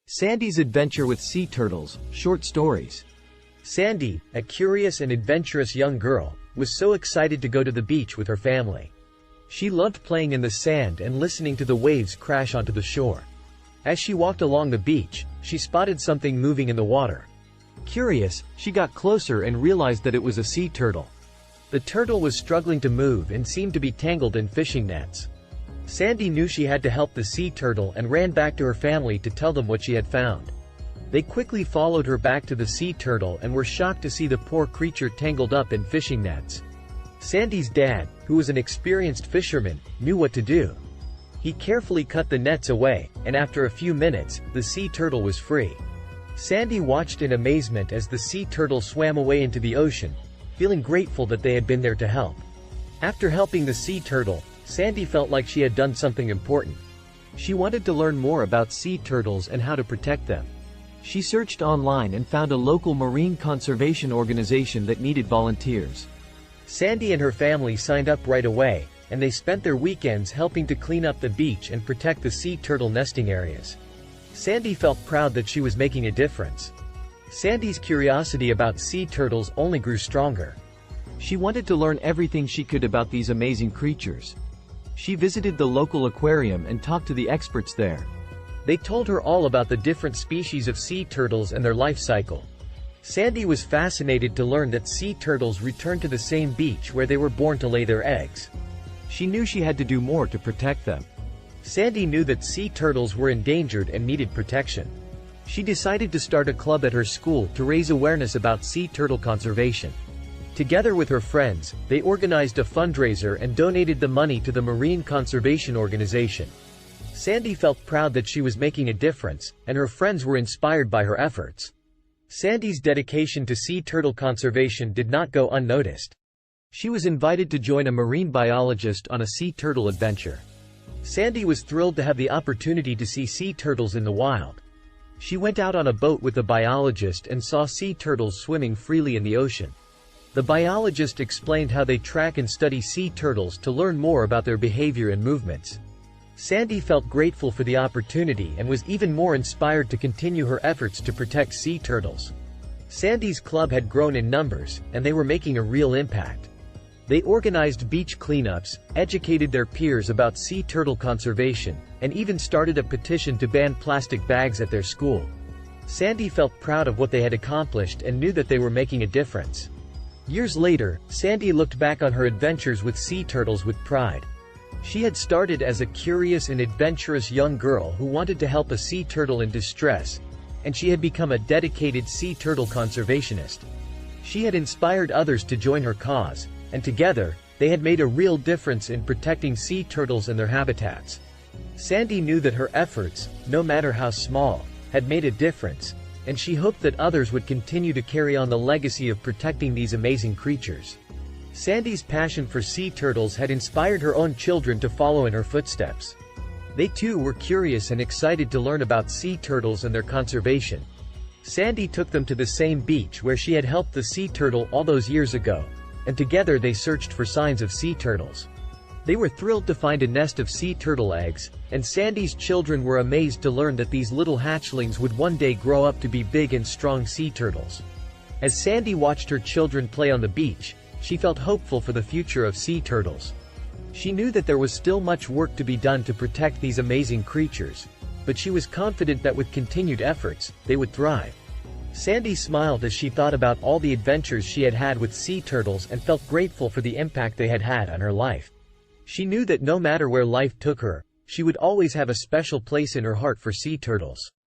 Sandy's adventure with sea turtles, short stories. Sandy, a curious and adventurous young girl, was so excited to go to the beach with her family. She loved playing in the sand and listening to the waves crash onto the shore. As she walked along the beach, she spotted something moving in the water. Curious, she got closer and realized that it was a sea turtle. The turtle was struggling to move and seemed to be tangled in fishing nets. Sandy knew she had to help the sea turtle and ran back to her family to tell them what she had found. They quickly followed her back to the sea turtle and were shocked to see the poor creature tangled up in fishing nets. Sandy's dad, who was an experienced fisherman, knew what to do. He carefully cut the nets away, and after a few minutes, the sea turtle was free. Sandy watched in amazement as the sea turtle swam away into the ocean, feeling grateful that they had been there to help. After helping the sea turtle, Sandy felt like she had done something important. She wanted to learn more about sea turtles and how to protect them. She searched online and found a local marine conservation organization that needed volunteers. Sandy and her family signed up right away, and they spent their weekends helping to clean up the beach and protect the sea turtle nesting areas. Sandy felt proud that she was making a difference. Sandy's curiosity about sea turtles only grew stronger. She wanted to learn everything she could about these amazing creatures. She visited the local aquarium and talked to the experts there. They told her all about the different species of sea turtles and their life cycle. Sandy was fascinated to learn that sea turtles return to the same beach where they were born to lay their eggs. She knew she had to do more to protect them. Sandy knew that sea turtles were endangered and needed protection. She decided to start a club at her school to raise awareness about sea turtle conservation. Together with her friends, they organized a fundraiser and donated the money to the Marine Conservation Organization. Sandy felt proud that she was making a difference, and her friends were inspired by her efforts. Sandy's dedication to sea turtle conservation did not go unnoticed. She was invited to join a marine biologist on a sea turtle adventure. Sandy was thrilled to have the opportunity to see sea turtles in the wild. She went out on a boat with the biologist and saw sea turtles swimming freely in the ocean. The biologist explained how they track and study sea turtles to learn more about their behavior and movements. Sandy felt grateful for the opportunity and was even more inspired to continue her efforts to protect sea turtles. Sandy's club had grown in numbers, and they were making a real impact. They organized beach cleanups, educated their peers about sea turtle conservation, and even started a petition to ban plastic bags at their school. Sandy felt proud of what they had accomplished and knew that they were making a difference. Years later, Sandy looked back on her adventures with sea turtles with pride. She had started as a curious and adventurous young girl who wanted to help a sea turtle in distress, and she had become a dedicated sea turtle conservationist. She had inspired others to join her cause, and together, they had made a real difference in protecting sea turtles and their habitats. Sandy knew that her efforts, no matter how small, had made a difference, and she hoped that others would continue to carry on the legacy of protecting these amazing creatures. Sandy's passion for sea turtles had inspired her own children to follow in her footsteps. They too were curious and excited to learn about sea turtles and their conservation. Sandy took them to the same beach where she had helped the sea turtle all those years ago, and together they searched for signs of sea turtles. They were thrilled to find a nest of sea turtle eggs, and Sandy's children were amazed to learn that these little hatchlings would one day grow up to be big and strong sea turtles. As Sandy watched her children play on the beach, she felt hopeful for the future of sea turtles. She knew that there was still much work to be done to protect these amazing creatures, but she was confident that with continued efforts, they would thrive. Sandy smiled as she thought about all the adventures she had had with sea turtles and felt grateful for the impact they had had on her life. She knew that no matter where life took her, she would always have a special place in her heart for sea turtles.